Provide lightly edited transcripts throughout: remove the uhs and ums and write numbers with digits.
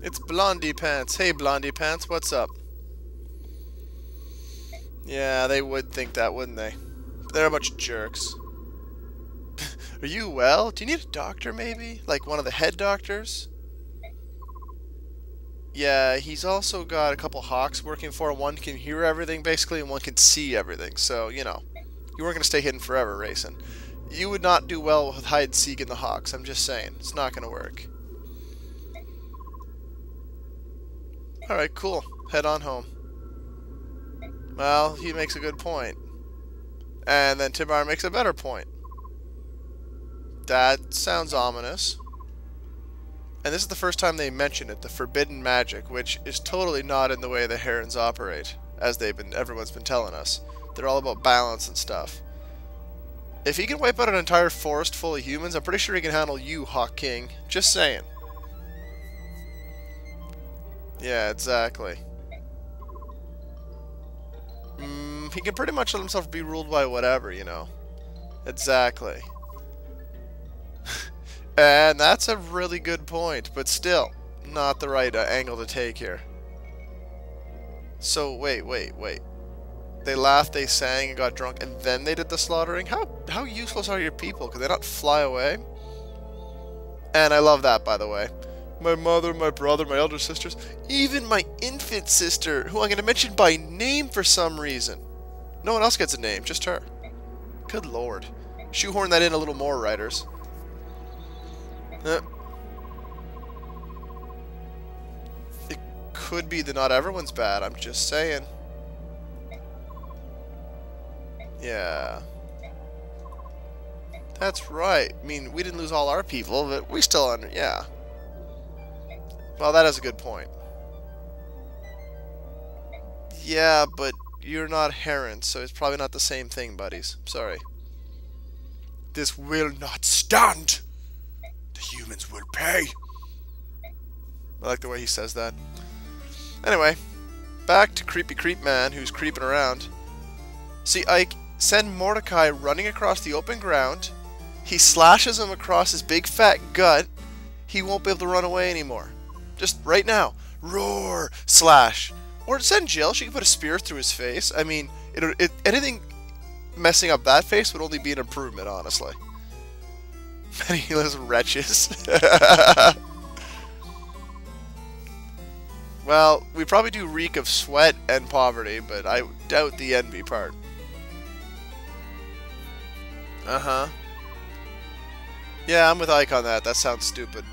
It's Blondie Pants. Hey, Blondie Pants, what's up? Yeah, they would think that, wouldn't they? They're a bunch of jerks. Are you well? Do you need a doctor, maybe? Like one of the head doctors? Yeah, he's also got a couple hawks working for him. One can hear everything, basically, and one can see everything. So, you know, you weren't going to stay hidden forever, racing. You would not do well with hide and seek in the hawks. I'm just saying. It's not going to work. Alright, cool. Head on home. Well, he makes a good point. And then Timbar makes a better point. That sounds ominous. And this is the first time they mention it, the forbidden magic, which is totally not in the way the herons operate, as everyone's been telling us. They're all about balance and stuff. If he can wipe out an entire forest full of humans, I'm pretty sure he can handle you, Hawk King. Just saying. Yeah, exactly. He can pretty much let himself be ruled by whatever, you know. Exactly. And that's a really good point, but still, not the right angle to take here. So, wait. They laughed, they sang, and got drunk, and then they did the slaughtering? How useless are your people? Could they not fly away? And I love that, by the way. My mother, my brother, my elder sisters, even my infant sister, who I'm going to mention by name for some reason. No one else gets a name, just her. Good lord. Shoehorn that in a little more, writers. It could be that not everyone's bad, I'm just saying. Yeah. That's right. I mean, we didn't lose all our people, but we still yeah. Well, that is a good point. Yeah, but you're not herons, so it's probably not the same thing, buddies. Sorry. This will not stand! The humans will pay! I like the way he says that. Anyway, back to Creepy Creep Man, who's creeping around. See, Ike, send Mordecai running across the open ground. He slashes him across his big fat gut. He won't be able to run away anymore. Just right now. Roar! Slash. Or send Jill. She can put a spear through his face. I mean, anything messing up that face would only be an improvement, honestly. Penniless wretches. Well, we probably do reek of sweat and poverty, but I doubt the envy part. Uh-huh. Yeah, I'm with Ike on that. That sounds stupid.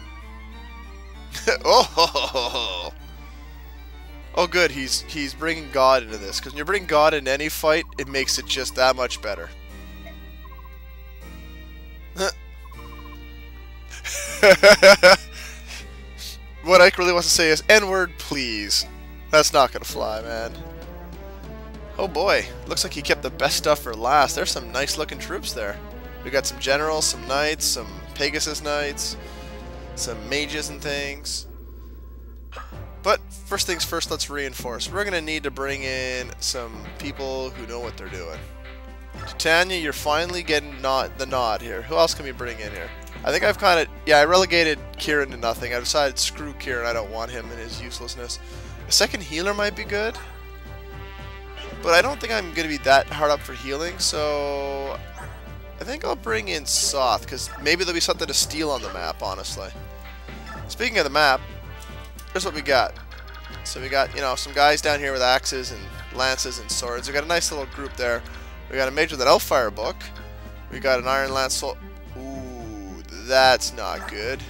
Oh, oh, good. He's bringing God into this, because when you bring God into any fight, it makes it just that much better. What Ike really wants to say is N-word, please. That's not gonna fly, man. Oh boy, looks like he kept the best stuff for last. There's some nice looking troops there. We got some generals, some knights, some Pegasus knights, some mages and things. But first things first, let's reinforce. We're gonna need to bring in some people who know what they're doing. Titania, you're finally getting the nod here. Who else can we bring in here? I think I've kind of... Yeah, I relegated Kieran to nothing. I decided, screw Kieran, I don't want him and his uselessness. A second healer might be good. But I don't think I'm going to be that hard up for healing, so... I think I'll bring in Soth, because maybe there'll be something to steal on the map, honestly. Speaking of the map, here's what we got. So we got, you know, some guys down here with axes and lances and swords. We got a nice little group there. We got a mage with an Elfire book. We got an Iron Lance Soul... That's not good.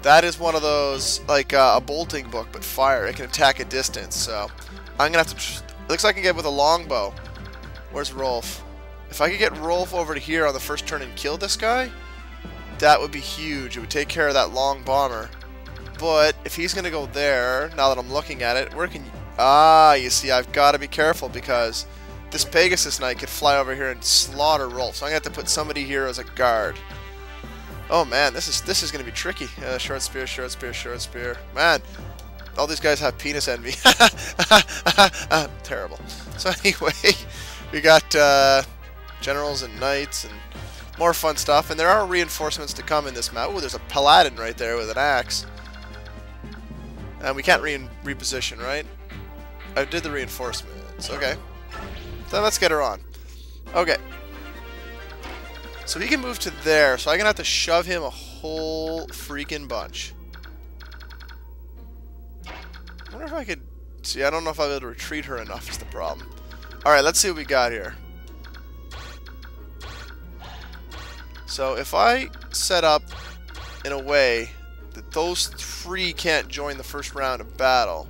That is one of those, like a bolting book, but fire. It can attack at distance, so I'm gonna have to... It looks like I can get with a longbow. Where's Rolf? If I could get Rolf over to here on the first turn and kill this guy, that would be huge. It would take care of that long bomber. But if he's gonna go there, now that I'm looking at it, where can you... Ah, you see, I've got to be careful because this Pegasus Knight could fly over here and slaughter Rolf. So I'm gonna have to put somebody here as a guard. Oh man, this is gonna be tricky. Short spear, short spear, short spear. Man, all these guys have penis envy. Terrible. So anyway, we got generals and knights and more fun stuff, and there are reinforcements to come in this map. Oh, there's a paladin right there with an axe. And we can't reposition, right? I did the reinforcements. Okay. Then let's get her on. Okay. So he can move to there, so I'm gonna have to shove him a whole freaking bunch. I wonder if I could... See, I don't know if I'll be able to retreat her enough is the problem. Alright, let's see what we got here. So if I set up in a way that those three can't join the first round of battle,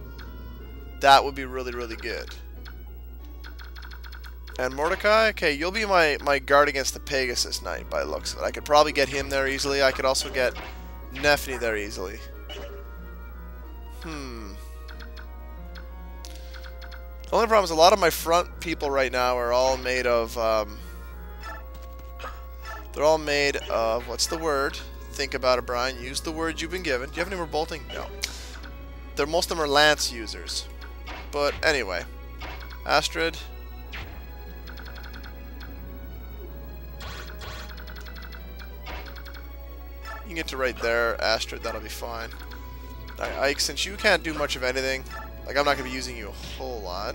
that would be really, really good. And Mordecai, okay, you'll be my guard against the Pegasus Knight by the looks of it. I could probably get him there easily. I could also get Nephany there easily. The only problem is a lot of my front people right now are all made of, they're all made of, what's the word? Think about it, Brian. Use the word you've been given. Do you have any more bolting? No. Most of them are lance users. But anyway. Astrid. You can get to right there, Astrid, that'll be fine. Alright, Ike, since you can't do much of anything, like, I'm not going to be using you a whole lot.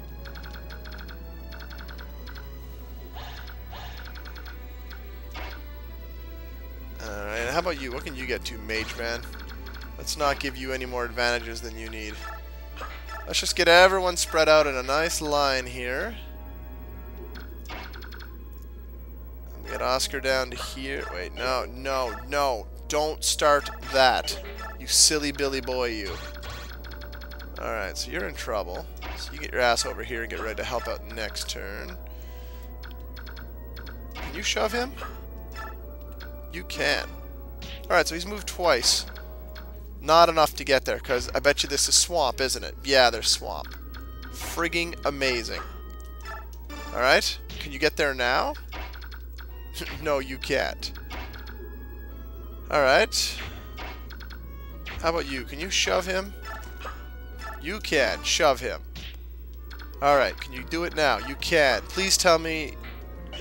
Alright, how about you? What can you get to, Mage Man? Let's not give you any more advantages than you need. Let's just get everyone spread out in a nice line here. And we get Oscar down to here. Wait, no, no, no. Don't start that. You silly Billy boy, you. Alright, so you're in trouble. So you get your ass over here and get ready to help out next turn. Can you shove him? You can. Alright, so he's moved twice. Not enough to get there, because I bet you this is swamp, isn't it? Yeah, there's swamp. Frigging amazing. Alright, can you get there now? No, you can't. Alright. How about you? Can you shove him? You can. Shove him. Alright, can you do it now? You can. Please tell me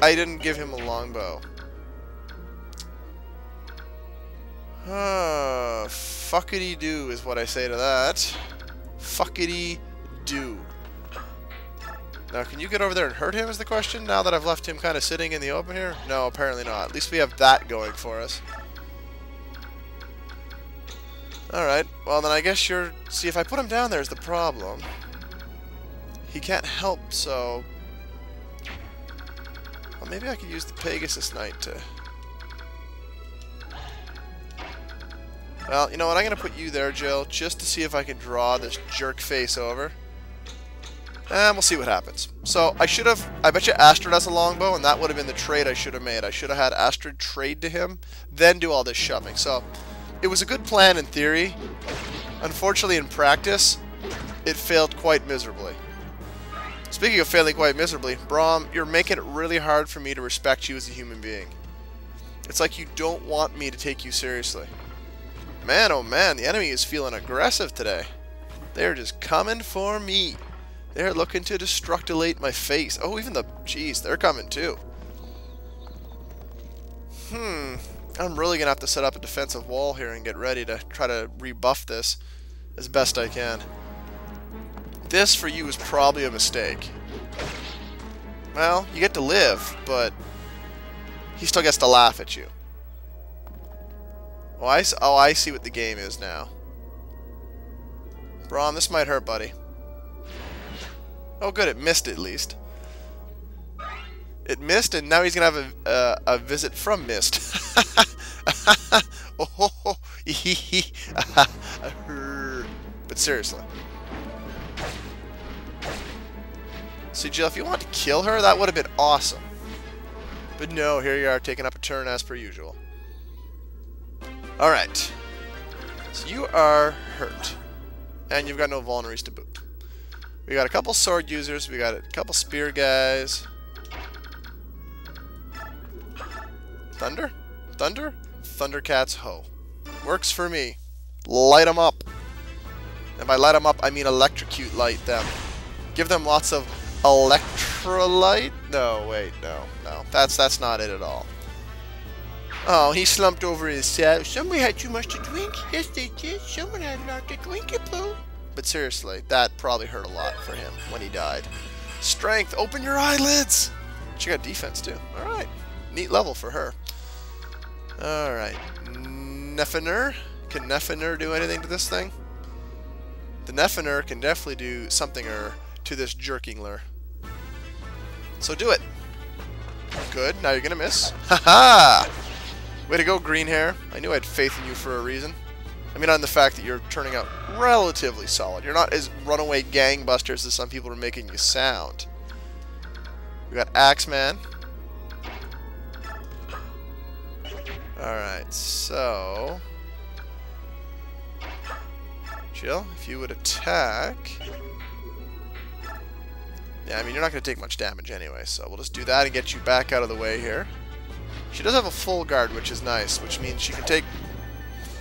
I didn't give him a longbow. Fuckity-doo is what I say to that. Fuckity-doo. Now, can you get over there and hurt him is the question, now that I've left him kind of sitting in the open here? No, apparently not. At least we have that going for us. Alright, well then I guess you're... See, if I put him down there is the problem. He can't help, so... Well, maybe I could use the Pegasus Knight to... Well, you know what, I'm going to put you there, Jill, just to see if I can draw this jerk face over. And we'll see what happens. So, I bet you Astrid has a longbow, and that would have been the trade I should have made. I should have had Astrid trade to him, then do all this shoving. So, it was a good plan in theory. Unfortunately, in practice, it failed quite miserably. Speaking of failing quite miserably, Braum, you're making it really hard for me to respect you as a human being. It's like you don't want me to take you seriously. Man, oh man, the enemy is feeling aggressive today. They're just coming for me. They're looking to destructilate my face. Oh, even the... Jeez, they're coming too. I'm really going to have to set up a defensive wall here and get ready to try to rebuff this as best I can. This for you is probably a mistake. Well, you get to live, but he still gets to laugh at you. Oh, I see what the game is now. Braum, this might hurt, buddy. Oh, good, it missed at least. It missed, and now he's going to have a visit from Mist. Oh, but seriously. See, Jill, if you want to kill her, that would have been awesome. But no, here you are, taking up a turn as per usual. Alright. So you are hurt. And you've got no vulneraries to boot. We got a couple sword users, we got a couple spear guys. Thunder? Thunder? Thundercats ho. Works for me. Light them up. And by light them up, I mean electrocute light them. Give them lots of electrolyte? No, wait, no. That's not it at all. Oh, he slumped over his set. Somebody had too much to drink. Yes, they did. Someone had a lot to drink, it, Blue. but seriously, that probably hurt a lot for him when he died. Strength, open your eyelids! She got defense too. Alright. Neat level for her. Alright. Neffener. Can Neffener do anything to this thing? The Neffener can definitely do something to this Jerkingler. So do it. Good. Now you're gonna miss. Haha! Way to go, green hair. I knew I had faith in you for a reason. I mean, on the fact that you're turning out relatively solid. You're not as runaway gangbusters as some people are making you sound. We got Axeman. Alright, so... Jill, if you would attack... Yeah, I mean, you're not going to take much damage anyway, so we'll just do that and get you back out of the way here. She does have a full guard, which is nice, which means she can take...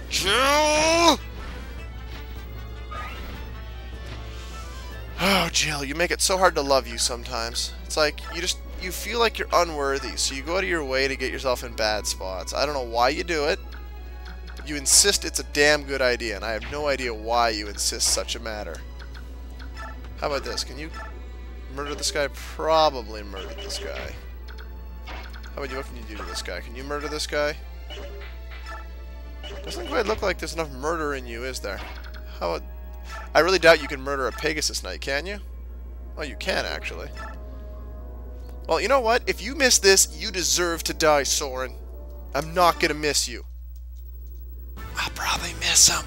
Jill! Oh, Jill, you make it so hard to love you sometimes. It's like, you feel like you're unworthy, so you go out of your way to get yourself in bad spots. I don't know why you do it, but you insist it's a damn good idea, and I have no idea why you insist such a matter. How about this? Can you murder this guy? Probably murder this guy. How about you? What can you do to this guy? Can you murder this guy? Doesn't quite look like there's enough murder in you, is there? How about... I really doubt you can murder a Pegasus Knight, can you? Well, you can, actually. Well, you know what? If you miss this, you deserve to die, Soren. I'm not gonna miss you. I'll probably miss him.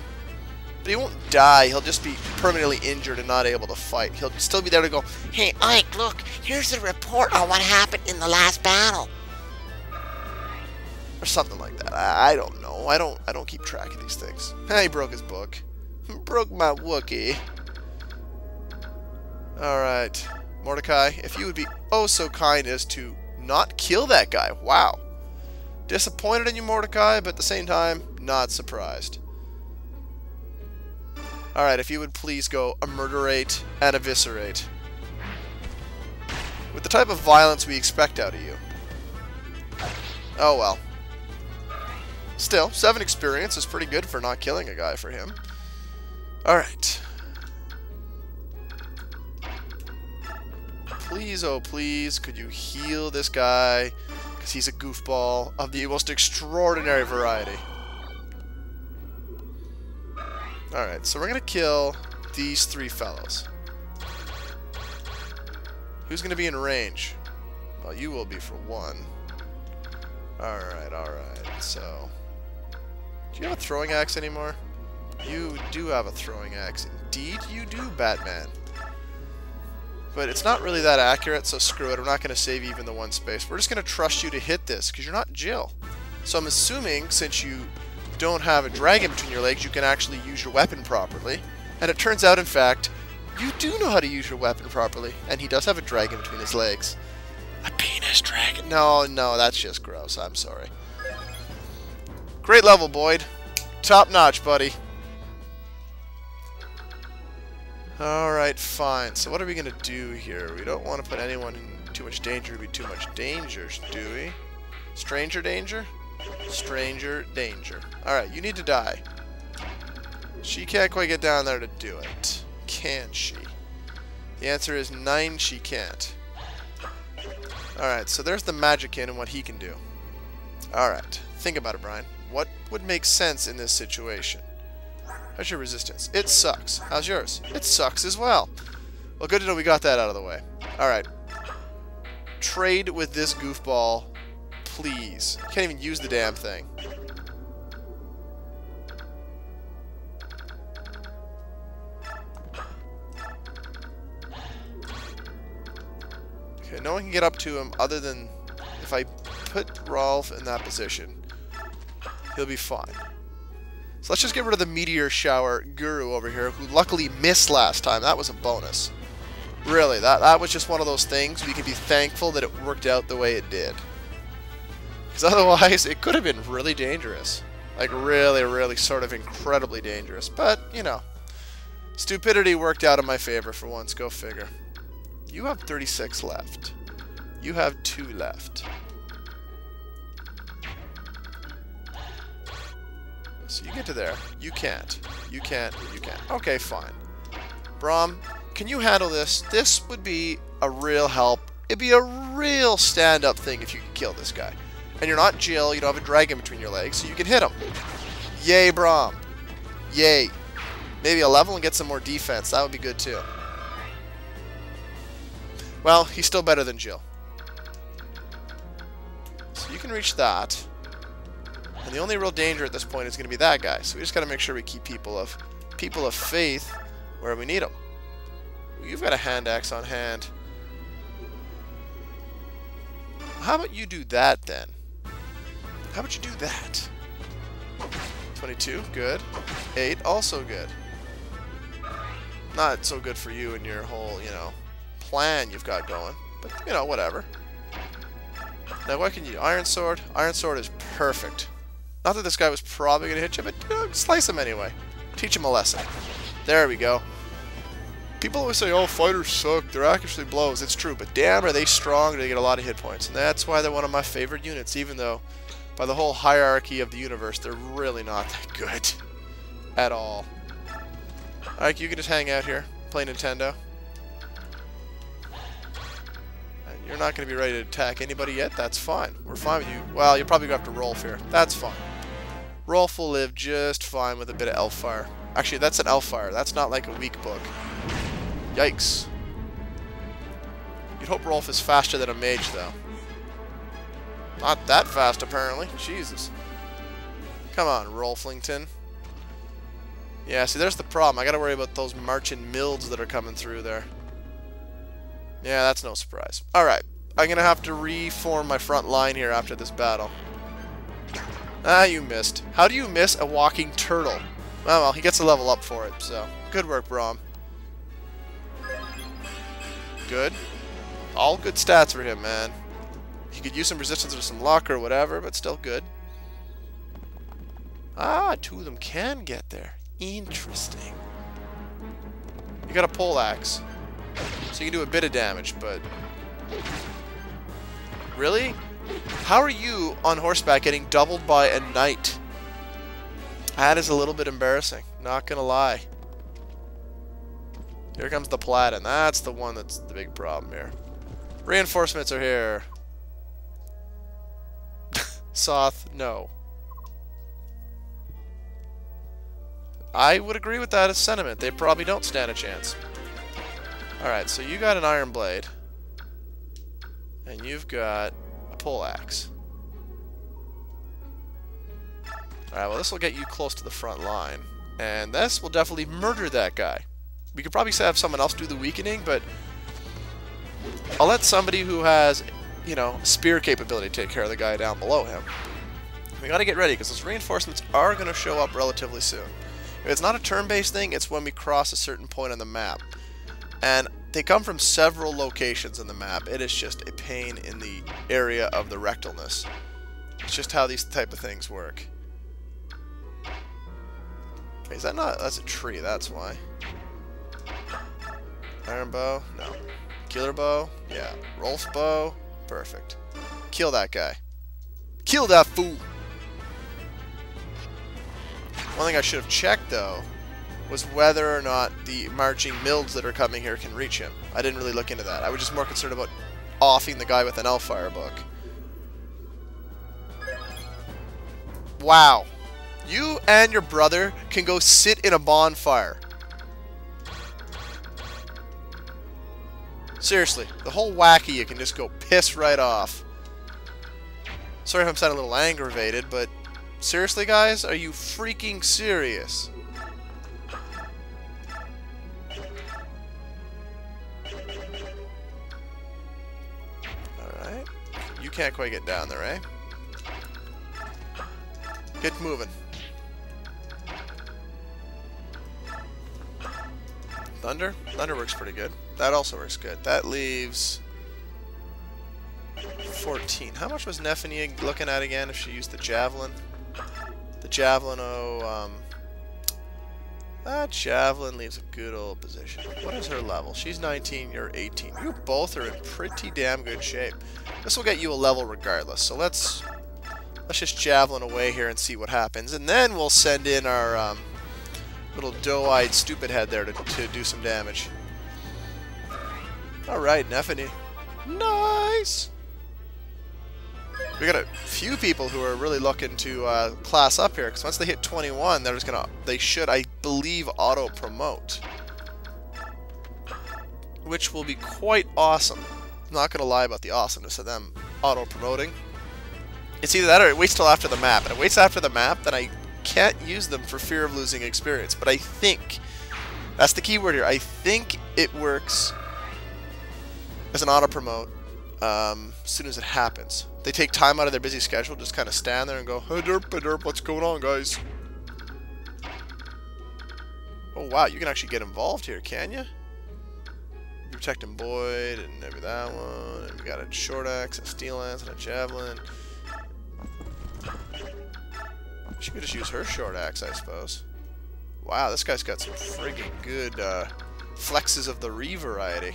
But he won't die. He'll just be permanently injured and not able to fight. He'll still be there to go, Hey, Ike, look, here's a report on what happened in the last battle. or something like that. I don't know. I don't keep track of these things. He broke his book. Broke my Wookiee. Alright. Mordecai, if you would be oh so kind as to not kill that guy. Wow. Disappointed in you, Mordecai, but at the same time, not surprised. Alright, if you would please go murderate and eviscerate. With the type of violence we expect out of you. Oh well. Still, 7 experience is pretty good for not killing a guy for him. Alright. Please, oh please, could you heal this guy? Because he's a goofball of the most extraordinary variety. Alright, so we're going to kill these 3 fellows. Who's going to be in range? Well, you will be for one. Alright, alright, so... Do you have a throwing axe anymore? You do have a throwing axe. Indeed you do, Batman. But it's not really that accurate, so screw it. I'm not going to save even the 1 space. We're just going to trust you to hit this, because you're not Jill. So I'm assuming, since you don't have a dragon between your legs, you can actually use your weapon properly. And it turns out, in fact, you do know how to use your weapon properly. And he does have a dragon between his legs. A penis dragon? No, no, that's just gross. I'm sorry. Great level, Boyd. Top notch, buddy. Alright, fine. So what are we going to do here? We don't want to put anyone in too much danger. It would be too much danger, do we? Stranger danger? Stranger danger. Alright, you need to die. She can't quite get down there to do it. Can she? The answer is 9, she can't. Alright, so there's the Magician and what he can do. Alright, think about it, Brian. What would make sense in this situation? How's your resistance? It sucks. How's yours? It sucks as well. Well, good to know we got that out of the way. Alright. Trade with this goofball, please. Can't even use the damn thing. Okay, no one can get up to him other than if I put Rolf in that position. He'll be fine. So let's just get rid of the Meteor Shower Guru over here, who luckily missed last time. That was a bonus. Really, that was just one of those things. We can be thankful that it worked out the way it did. Because otherwise, it could have been really dangerous. Like, really, really sort of incredibly dangerous. But, you know, stupidity worked out in my favor for once. Go figure. You have 36 left. You have 2 left. So you get to there. You can't. You can't. You can't. Okay, fine. Braum, can you handle this? This would be a real help. It'd be a real stand-up thing if you could kill this guy. And you're not Jill, you don't have a dragon between your legs, so you can hit him. Yay, Braum. Yay. Maybe a level and get some more defense. That would be good too. Well, he's still better than Jill. So you can reach that. And the only real danger at this point is going to be that guy. So we just got to make sure we keep people of faith where we need them. You've got a hand axe on hand. How about you do that then? How about you do that? 22, good. 8, also good. Not so good for you and your whole, you know, plan you've got going. But, you know, whatever. Now, what can you do? Iron Sword? Iron Sword is perfect. Not that this guy was probably going to hit you, but, you know, slice him anyway. Teach him a lesson. There we go. People always say, oh, fighters suck. They're accuracy blows. It's true, but damn, are they strong? They get a lot of hit points. And that's why they're one of my favorite units, even though by the whole hierarchy of the universe, they're really not that good at all. Alright, you can just hang out here, play Nintendo. And you're not going to be ready to attack anybody yet? That's fine. We're fine with you. Well, you'll probably go after Rolf here. That's fine. Rolf will live just fine with a bit of Elfire. Actually, that's an Elfire. That's not like a weak book. Yikes. You'd hope Rolf is faster than a mage, though. Not that fast, apparently. Jesus. Come on, Rolflington. Yeah, see, there's the problem. I gotta worry about those marching milds that are coming through there. Yeah, that's no surprise. Alright. I'm gonna have to reform my front line here after this battle. Ah, you missed. How do you miss a walking turtle? Oh, well, he gets a level up for it, so. Good work, Braum. Good. All good stats for him, man. He could use some resistance or some luck or whatever, but still good. Ah, 2 of them can get there. Interesting. You got a pole axe, so you can do a bit of damage, but... Really? How are you on horseback getting doubled by a knight? That is a little bit embarrassing, not gonna lie. Here comes the Platin. That's the one that's the big problem here. Reinforcements are here. Soth, no. I would agree with that as sentiment. They probably don't stand a chance. Alright, so you got an iron blade. And you've got a pole axe. Alright, well this will get you close to the front line. And this will definitely murder that guy. We could probably have someone else do the weakening, but I'll let somebody who has, you know, spear capability take care of the guy down below him. We gotta get ready, because those reinforcements are gonna show up relatively soon. If it's not a turn-based thing, it's when we cross a certain point on the map. And they come from several locations in the map. It is just a pain in the area of the rectalness. It's just how these type of things work. Is that not... That's a tree, that's why. Iron bow? No. Killer bow? Yeah. Rolf's bow? Perfect. Kill that guy. Kill that fool! One thing I should have checked, though, was whether or not the marching milds that are coming here can reach him. I didn't really look into that. I was just more concerned about offing the guy with an Elfire book. Wow. You and your brother can go sit in a bonfire. Seriously, the whole wacky you can just go piss right off. Sorry if I'm sounding a little aggravated, but seriously, guys? Are you freaking serious? Alright. You can't quite get down there, eh? Get moving. Thunder? Thunder works pretty good. That also works good. That leaves 14. How much was Nephania looking at again if she used the Javelin? The Javelin, that Javelin leaves a good old position. What is her level? She's 19, you're 18. You both are in pretty damn good shape. This will get you a level regardless. So let's just Javelin away here and see what happens. And then we'll send in our little doe-eyed stupid head there to do some damage. Alright, Neffany. Nice! We got a few people who are really looking to class up here, because once they hit 21, they should, I believe, auto-promote. Which will be quite awesome. I'm not going to lie about the awesomeness of them auto-promoting. It's either that or it waits till after the map. And it waits after the map, then I can't use them for fear of losing experience. But I think, that's the key word here, I think it works as an auto-promote as soon as it happens. They take time out of their busy schedule, just kind of stand there and go, hey derp, what's going on, guys? Oh wow, you can actually get involved here, can you? You're protecting Boyd, and maybe that one, and we got a short axe, a steel lance, and a javelin. She could just use her short axe, I suppose. Wow, this guy's got some friggin' good flexes of the Ree variety.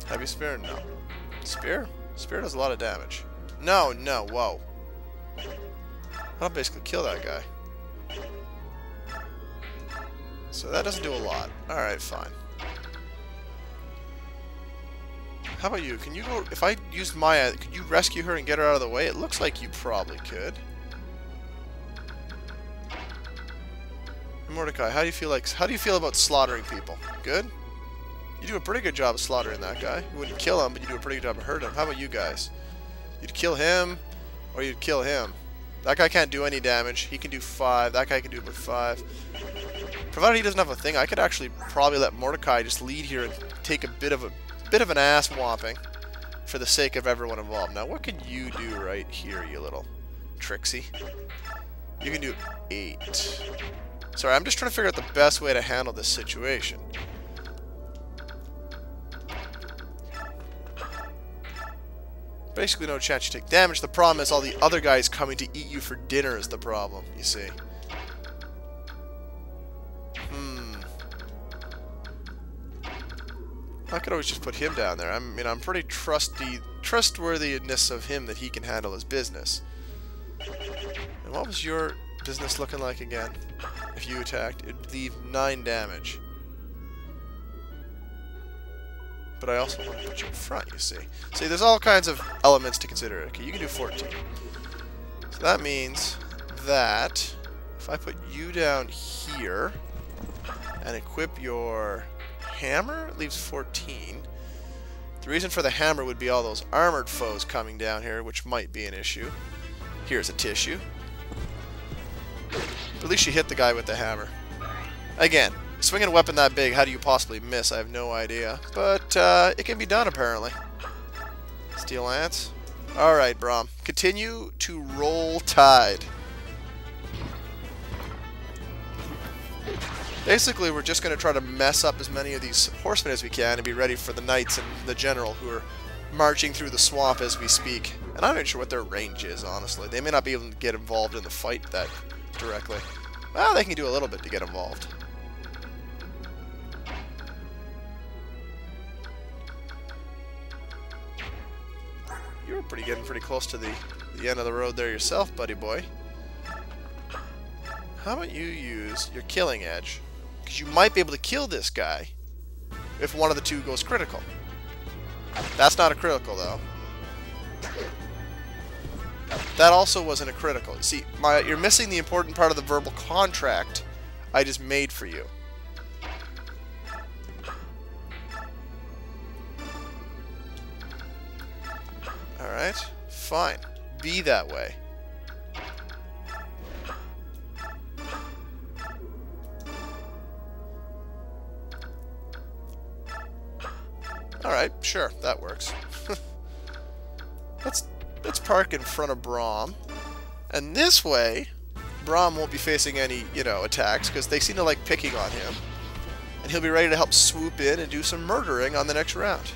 Heavy spear? No. Spear? Spear does a lot of damage. No, whoa. I'll basically kill that guy. So that doesn't do a lot. Alright, fine. How about you? Can you go... If I used Maya, could you rescue her and get her out of the way? It looks like you probably could. Mordecai, how do you feel about slaughtering people? Good? You do a pretty good job of slaughtering that guy. You wouldn't kill him, but you do a pretty good job of hurting him. How about you guys? You'd kill him, or you'd kill him. That guy can't do any damage. He can do 5. That guy can do about 5. Provided he doesn't have a thing, I could actually probably let Mordecai just lead here and take a bit of an ass whopping for the sake of everyone involved. Now, what can you do right here, you little tricksy? You can do 8. Sorry, I'm just trying to figure out the best way to handle this situation. Basically no chance you take damage. The problem is all the other guys coming to eat you for dinner is the problem, you see. I could always just put him down there. I mean, I'm pretty trustworthiness of him that he can handle his business. And what was your business looking like again? If you attacked, it'd leave 9 damage. But I also want to put you in front, you see. See, there's all kinds of elements to consider. Okay, you can do 14. So that means that if I put you down here and equip your hammer, it leaves 14. The reason for the hammer would be all those armored foes coming down here, which might be an issue. Here's a tissue. But at least you hit the guy with the hammer. Again, swinging a weapon that big, how do you possibly miss? I have no idea. But it can be done, apparently. Steel lance. Alright, Braum. Continue to roll tide. Basically, we're just going to try to mess up as many of these horsemen as we can and be ready for the knights and the general who are marching through the swamp as we speak. And I'm not sure what their range is, honestly. They may not be able to get involved in the fight that directly. Well, they can do a little bit to get involved. You were getting pretty close to the end of the road there yourself, buddy boy. How about you use your killing edge? Because you might be able to kill this guy if one of the two goes critical. That's not a critical, though. That also wasn't a critical. You see, you're missing the important part of the verbal contract I just made for you. Alright, fine. Be that way. Alright, sure, that works. Let's park in front of Braum. And this way, Braum won't be facing any, attacks, because they seem to like picking on him. And he'll be ready to help swoop in and do some murdering on the next round.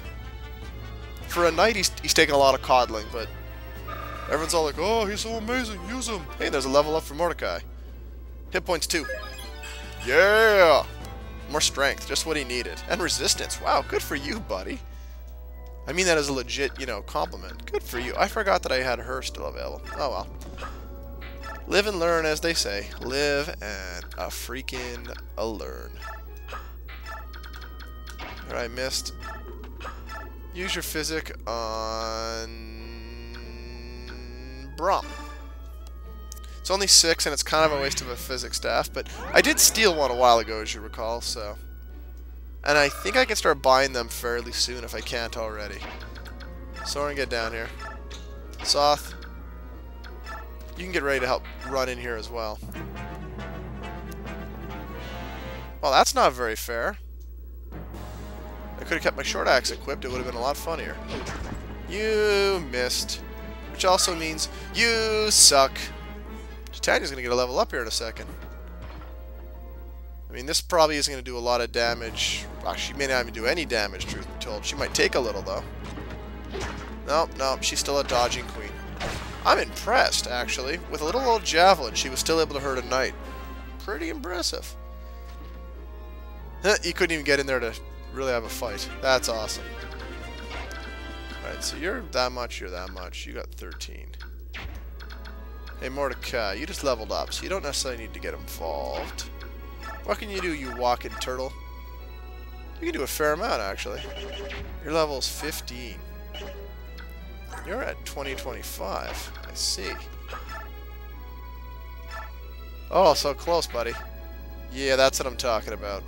For a knight, he's taking a lot of coddling, but everyone's all like, oh, he's so amazing, use him. Hey, there's a level up for Mordecai. Hit points 2. Yeah! More strength, just what he needed. And resistance. Wow, good for you, buddy. I mean that as a legit, compliment. Good for you. I forgot that I had her still available. Oh well. Live and learn, as they say. Live and a freaking learn. Alright, I missed. Use your physic on Brom. It's only 6, and it's kind of a waste of a physics staff, but I did steal one a while ago, as you recall, so... And I think I can start buying them fairly soon if I can't already. Soren, get down here. Soth, you can get ready to help run in here as well. Well, that's not very fair. I could have kept my short axe equipped. It would have been a lot funnier. You missed. Which also means you suck. Titania's going to get a level up here in a second. I mean, this probably isn't going to do a lot of damage. Well, she may not even do any damage, truth be told. She might take a little, though. Nope, nope. She's still a dodging queen. I'm impressed, actually. With a little old javelin, she was still able to hurt a knight. Pretty impressive. You couldn't even get in there to really have a fight. That's awesome. Alright, so you're that much, you're that much. You got 13. Hey, Mordecai, you just leveled up, so you don't necessarily need to get involved. What can you do, you walking turtle? You can do a fair amount, actually. Your level's 15. You're at 2025. I see. Oh, so close, buddy. Yeah, that's what I'm talking about.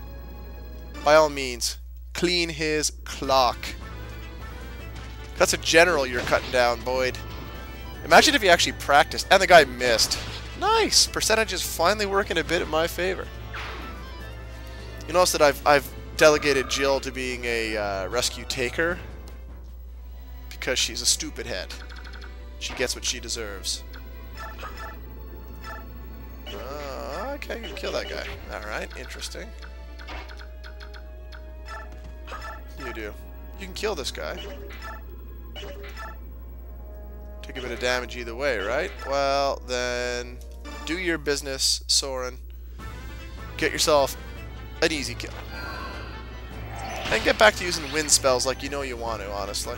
By all means, clean his clock. That's a general you're cutting down, Boyd. Imagine if he actually practiced. And the guy missed. Nice! Percentage is finally working a bit in my favor. You notice that I've delegated Jill to being a rescue taker. Because she's a stupid head. She gets what she deserves. Okay, you can kill that guy. Alright, interesting. You do. You can kill this guy. Take a bit of damage either way, right? Well, then... do your business, Soren. Get yourself an easy kill. And get back to using wind spells like you know you want to, honestly.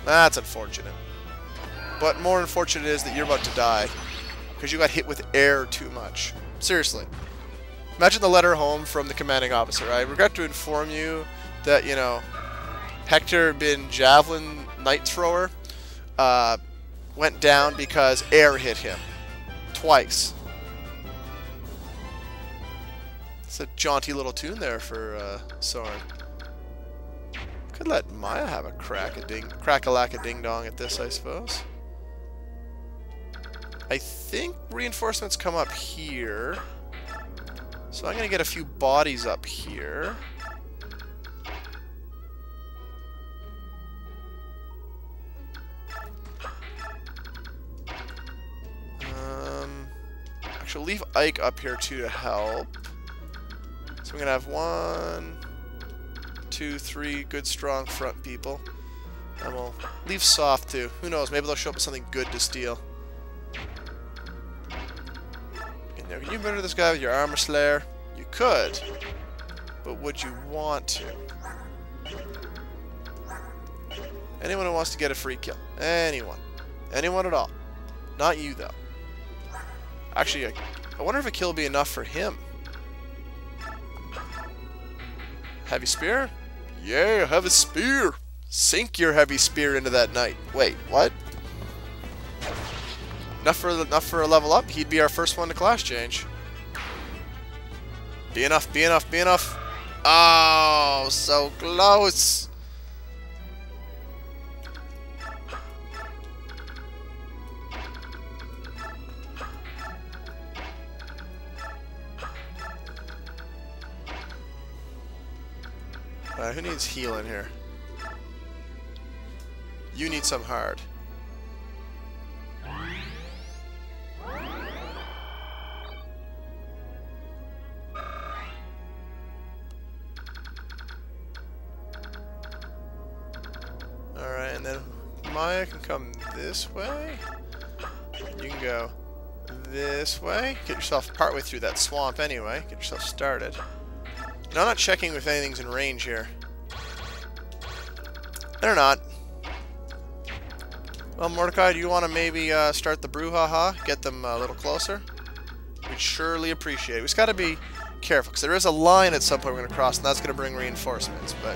That's unfortunate. But more unfortunate is that you're about to die. Because you got hit with air too much. Seriously. Imagine the letter home from the commanding officer. I regret to inform you that, you know, Hector bin Javelin Knight Thrower went down because air hit him. Twice. It's a jaunty little tune there for Soren. Could let Maya have a crack-a-lack-a-ding-dong at this, I suppose. I think reinforcements come up here. So I'm going to get a few bodies up here. Actually, leave Ike up here too to help. So I'm going to have 1, 2, 3 good strong front people. And we'll leave Soft too. Who knows, maybe they'll show up with something good to steal. Now, can you murder this guy with your armor slayer? You could, but would you want to? Anyone who wants to get a free kill. Anyone. Anyone at all. Not you, though. Actually, I wonder if a kill would be enough for him. Heavy spear? Yeah, have a spear. Sink your heavy spear into that knight. Wait, what? Enough for a level up. He'd be our first one to class change. Be enough, be enough, be enough. Oh, so close. Who needs healing here? You need some hard. Alright, and then Maya can come this way. You can go this way. Get yourself partway through that swamp anyway. Get yourself started. And I'm not checking if anything's in range here. They're not. Well, Mordecai, do you want to maybe start the brouhaha? Get them a little closer? We'd surely appreciate it. We just got to be careful, because there is a line at some point we're going to cross, and that's going to bring reinforcements, but